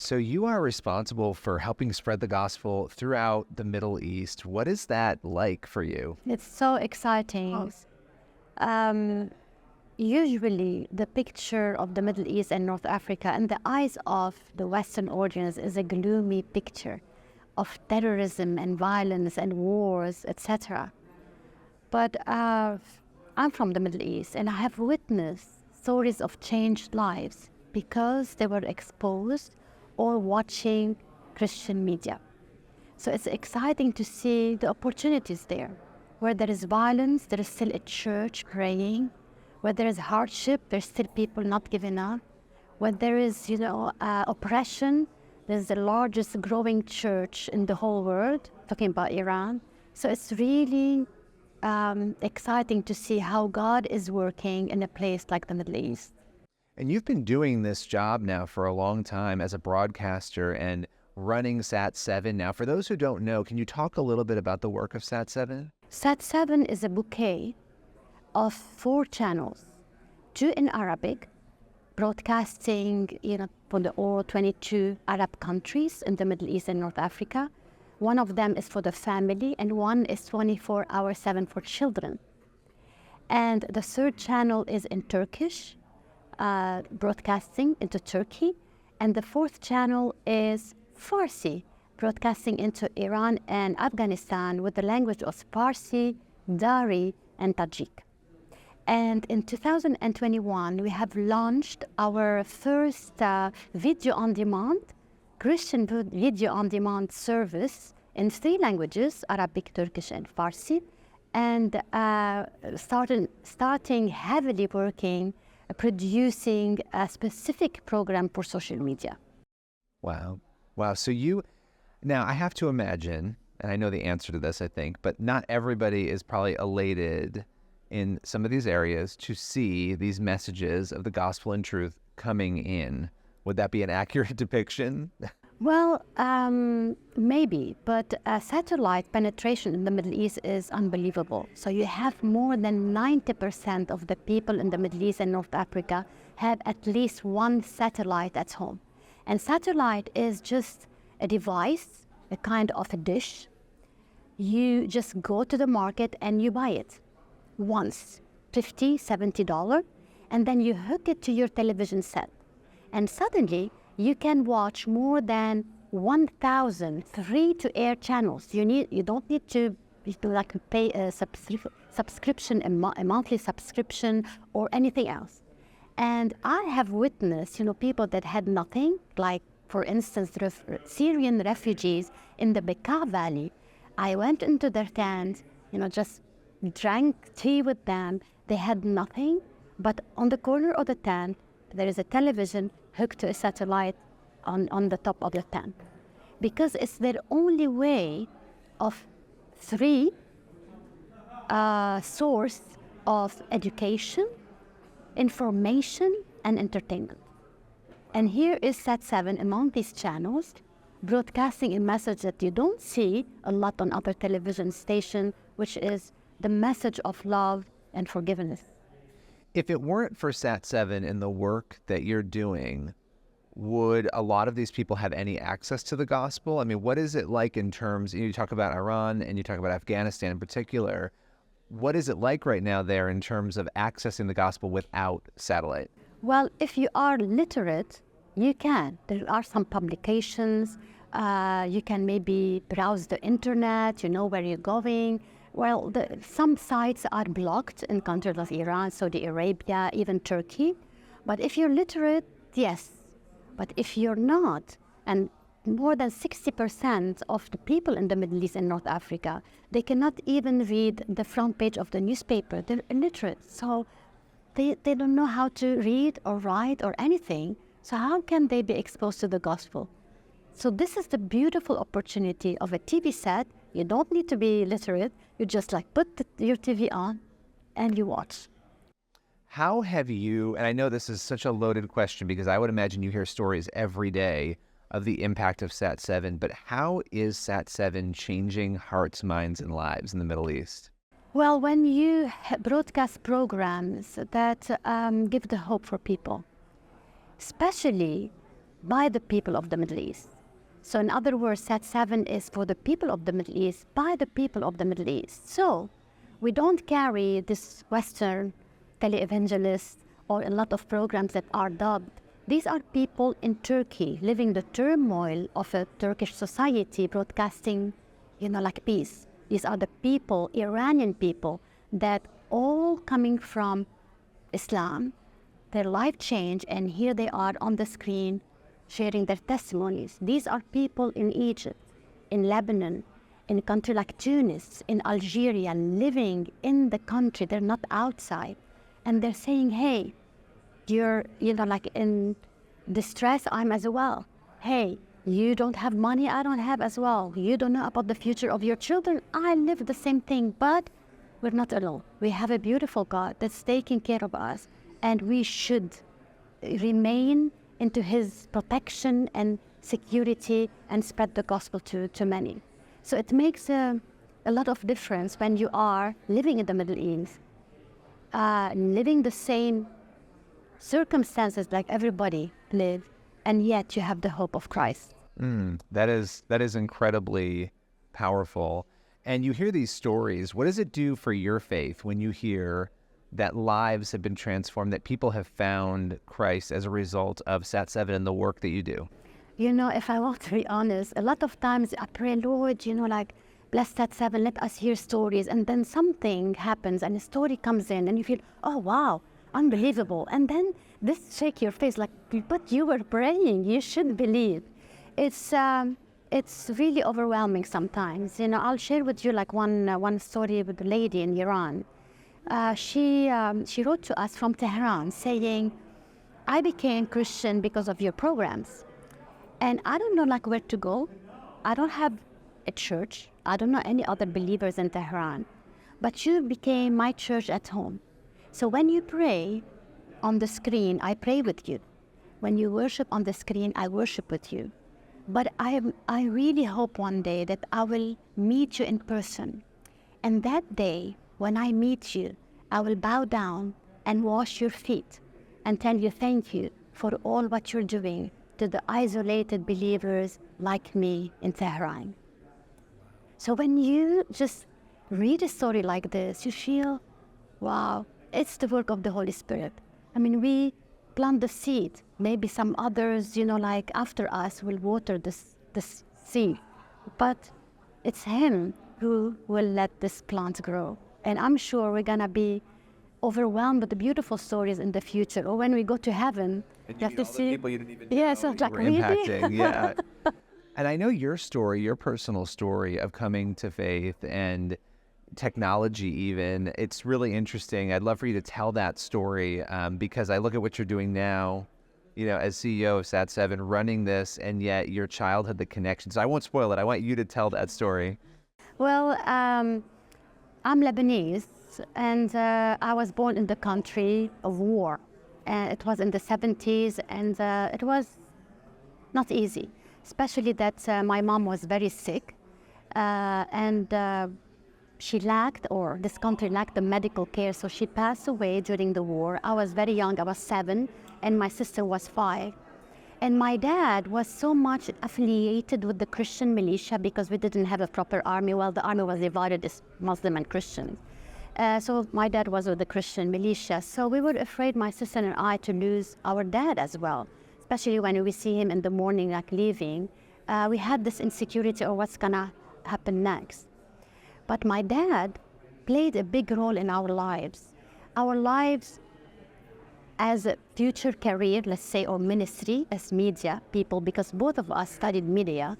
So you are responsible for helping spread the gospel throughout the Middle East. What is that like for you? It's so exciting. Um, Usually, the picture of the Middle East and North Africa in the eyes of the Western audience is a gloomy picture of terrorism and violence and wars, etc. But I'm from the Middle East and I have witnessed stories of changed lives because they were exposed or watching Christian media. So it's exciting to see the opportunities there. Where there is violence, there is still a church praying. Where there is hardship, there's still people not giving up. When there is, oppression, there's the largest growing church in the whole world, talking about Iran. So it's really exciting to see how God is working in a place like the Middle East. And you've been doing this job now for a long time as a broadcaster and running Sat7. Now, for those who don't know, can you talk a little bit about the work of Sat7? Sat7 is a bouquet of 4 channels, 2 in Arabic, broadcasting for the all 22 Arab countries in the Middle East and North Africa. One of them is for the family, and one is 24/7 for children. And the 3rd channel is in Turkish, broadcasting into Turkey. And the 4th channel is Farsi, broadcasting into Iran and Afghanistan with the language of Farsi, Dari, and Tajik. And in 2021, we have launched our first video-on-demand, Christian video-on-demand service in 3 languages, Arabic, Turkish, and Farsi, and starting heavily working, producing a specific program for social media. Wow. Wow. So now I have to imagine, and I know the answer to this, I think, but not everybody is probably elated in some of these areas to see these messages of the gospel and truth coming in. Would that be an accurate depiction? Well, maybe, but satellite penetration in the Middle East is unbelievable. So you have more than 90% of the people in the Middle East and North Africa have at least one satellite at home. And satellite is just a device, a kind of a dish. You just go to the market and you buy it once, $50, $70, and then you hook it to your television set. And suddenly, you can watch more than 1,000 free-to-air channels. You don't need to pay a subscription, a monthly subscription, or anything else. And I have witnessed, people that had nothing, like, for instance, Syrian refugees in the Bekaa Valley. I went into their tent, just drank tea with them. They had nothing, but on the corner of the tent, there is a television hooked to a satellite on the top of the tent. Because it's their only way of free source of education, information, and entertainment. And here is Sat7 among these channels, broadcasting a message that you don't see a lot on other television stations, which is the message of love and forgiveness. If it weren't for Sat7 and the work that you're doing, would a lot of these people have any access to the gospel? I mean, what is it like in terms, you talk about Iran and you talk about Afghanistan in particular. What is it like right now there in terms of accessing the gospel without satellite? Well, if you are literate, you can. There are some publications. You can maybe browse the internet, you know where you're going. Well, some sites are blocked in countries like Iran, Saudi Arabia, even Turkey. But if you're literate, yes. But if you're not, and more than 60% of the people in the Middle East and North Africa, they cannot even read the front page of the newspaper. They're illiterate. So they don't know how to read or write or anything. So how can they be exposed to the gospel? So this is the beautiful opportunity of a TV set. You don't need to be literate. You just put your TV on and you watch. How have you, and I know this is such a loaded question because I would imagine you hear stories every day of the impact of Sat7, but how is Sat7 changing hearts, minds, and lives in the Middle East? Well, when you broadcast programs that give the hope for people, especially by the people of the Middle East. So in other words, Sat7 is for the people of the Middle East, by the people of the Middle East. So we don't carry this Western televangelists or a lot of programs that are dubbed. These are people in Turkey living the turmoil of a Turkish society broadcasting, like peace. These are the people, Iranian people, that all coming from Islam, their life changed, and here they are on the screen sharing their testimonies. These are people in Egypt, in Lebanon, in a country like Tunis, in Algeria, living in the country. They're not outside. And they're saying, hey, you're, like in distress, I'm as well. Hey, you don't have money, I don't have as well. You don't know about the future of your children, I live the same thing, but we're not alone. We have a beautiful God that's taking care of us, and we should remain into his protection and security and spread the gospel to many. So it makes a lot of difference when you are living in the Middle East, living the same circumstances like everybody live, and yet you have the hope of Christ. That is incredibly powerful. And you hear these stories. What does it do for your faith when you hear that lives have been transformed, that people have found Christ as a result of Sat7 and the work that you do? If I want to be honest, a lot of times I pray, Lord, like, bless Sat7, let us hear stories. And then something happens and a story comes in and you feel, oh, wow, unbelievable. And then this shake your face like, but you were praying, you should believe. It's really overwhelming sometimes. I'll share with you like one story with a lady in Iran. She wrote to us from Tehran saying, I became Christian because of your programs. And I don't know like where to go. I don't have a church. I don't know any other believers in Tehran. But you became my church at home. So when you pray on the screen, I pray with you. When you worship on the screen, I worship with you. But I really hope one day that I will meet you in person. And that day, when I meet you, I will bow down and wash your feet and tell you thank you for all what you're doing to the isolated believers like me in Tehran. So when you just read a story like this, you feel, wow, it's the work of the Holy Spirit. I mean, we plant the seed. Maybe some others, like after us will water this seed. But it's him who will let this plant grow. And I'm sure we're going to be overwhelmed with the beautiful stories in the future. Or when we go to heaven, and you have to see. People you didn't even yeah, know so you like, were really? impacting. Yeah. And I know your story, your personal story of coming to faith and technology even. It's really interesting. I'd love for you to tell that story because I look at what you're doing now, as CEO of Sat7, running this, and yet your child had the connection. So I won't spoil it. I want you to tell that story. Well, I'm Lebanese, and I was born in the country of war. It was in the 70s, and it was not easy, especially that my mom was very sick, and she lacked, or this country lacked the medical care, so she passed away during the war. I was very young, I was 7, and my sister was 5. And my dad was so much affiliated with the Christian militia because we didn't have a proper army. Well, the army was divided as Muslim and Christian. So my dad was with the Christian militia. So we were afraid, my sister and I, to lose our dad as well, especially when we see him in the morning, like leaving. We had this insecurity of what's gonna happen next. But my dad played a big role in our lives. Our lives as a future career, let's say, or ministry as media people, because both of us studied media,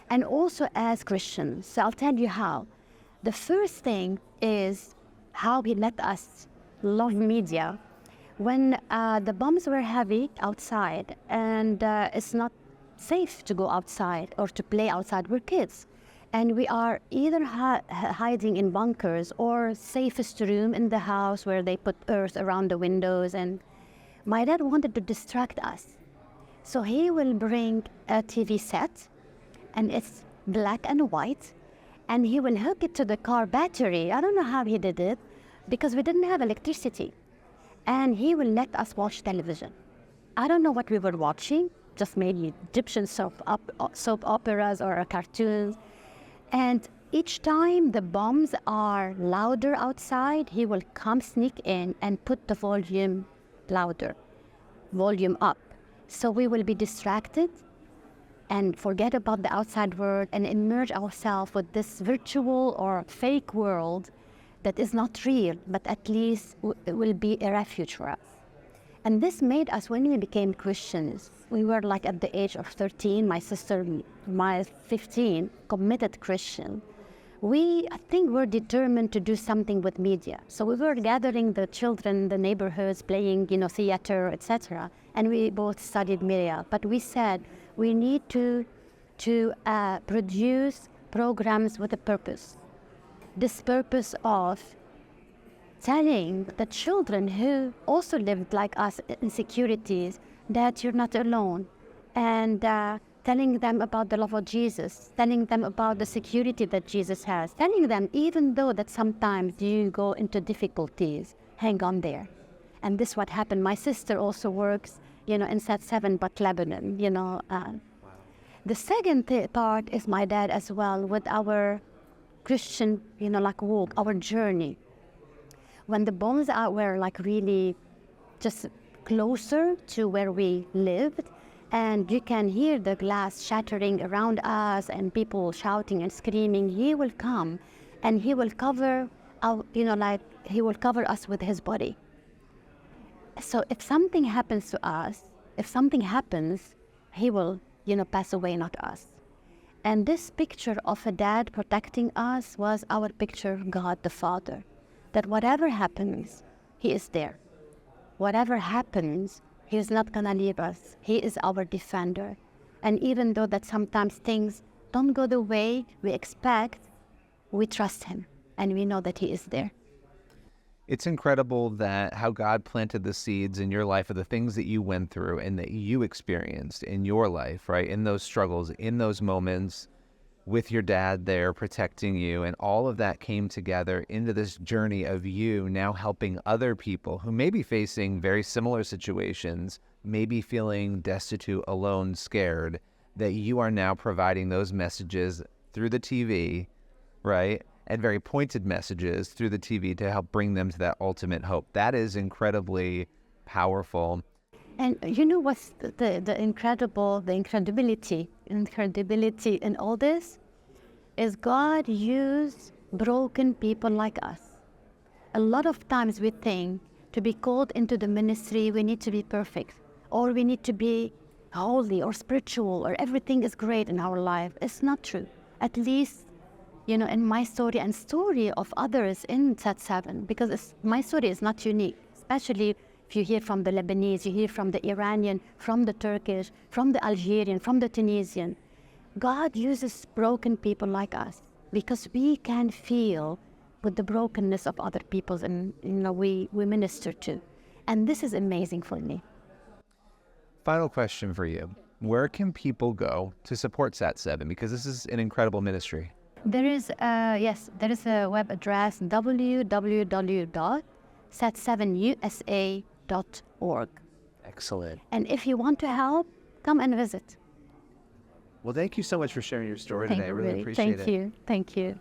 and also as Christians. So I'll tell you how. The first thing is how he let us love media. When the bombs were heavy outside, and it's not safe to go outside or to play outside, we're kids. And we are either hiding in bunkers or safest room in the house where they put earth around the windows. And my dad wanted to distract us. So he will bring a TV set, and it's black and white, and he will hook it to the car battery. I don't know how he did it, because we didn't have electricity. And he will let us watch television. I don't know what we were watching, just maybe Egyptian soap operas or cartoons. And each time the bombs are louder outside, he will come sneak in and put the volume louder, volume up. So we will be distracted and forget about the outside world and immerse ourselves with this virtual or fake world that is not real, but at least it will be a refuge for us. And this made us, when we became Christians, we were like at the age of 13, my sister, my 15, committed Christian. I think we're determined to do something with media. So we were gathering the children, the neighborhoods, playing, theater, etc. And we both studied media. But we said we need to produce programs with a purpose. This purpose of telling the children who also lived like us insecurities that you're not alone, and telling them about the love of Jesus, telling them about the security that Jesus has, telling them even though that sometimes you go into difficulties, hang on there. And this is what happened. My sister also works, in Sat 7, but Lebanon, The second part is my dad as well, with our Christian, walk, our journey. When the bombs were like really just closer to where we lived, and you can hear the glass shattering around us and people shouting and screaming, he will come and he will cover he will cover us with his body. So if something happens to us, he will, pass away, not us. And this picture of a dad protecting us was our picture of God the Father, that whatever happens, he is there. Whatever happens, he is not going to leave us. He is our defender. And even though that sometimes things don't go the way we expect, we trust him and we know that he is there. It's incredible that how God planted the seeds in your life of the things that you went through and that you experienced in your life, right? In those struggles, in those moments with your dad there protecting you, and all of that came together into this journey of you now helping other people who may be facing very similar situations, maybe feeling destitute, alone, scared, that you are now providing those messages through the TV, right? And very pointed messages through the TV to help bring them to that ultimate hope. That is incredibly powerful. And what's the incredibility in all this is God used broken people like us. A lot of times we think to be called into the ministry, we need to be perfect, or we need to be holy or spiritual, or everything is great in our life. It's not true. At least, in my story and story of others in Sat 7, because my story is not unique, especially if you hear from the Lebanese, you hear from the Iranian, from the Turkish, from the Algerian, from the Tunisian. God uses broken people like us because we can feel with the brokenness of other people and we minister to. And this is amazing for me. Final question for you. Where can people go to support Sat 7? Because this is an incredible ministry. There is a web address, www.sat7usa.org. Excellent. And if you want to help, come and visit. Well, thank you so much for sharing your story today. I really appreciate it. Thank you.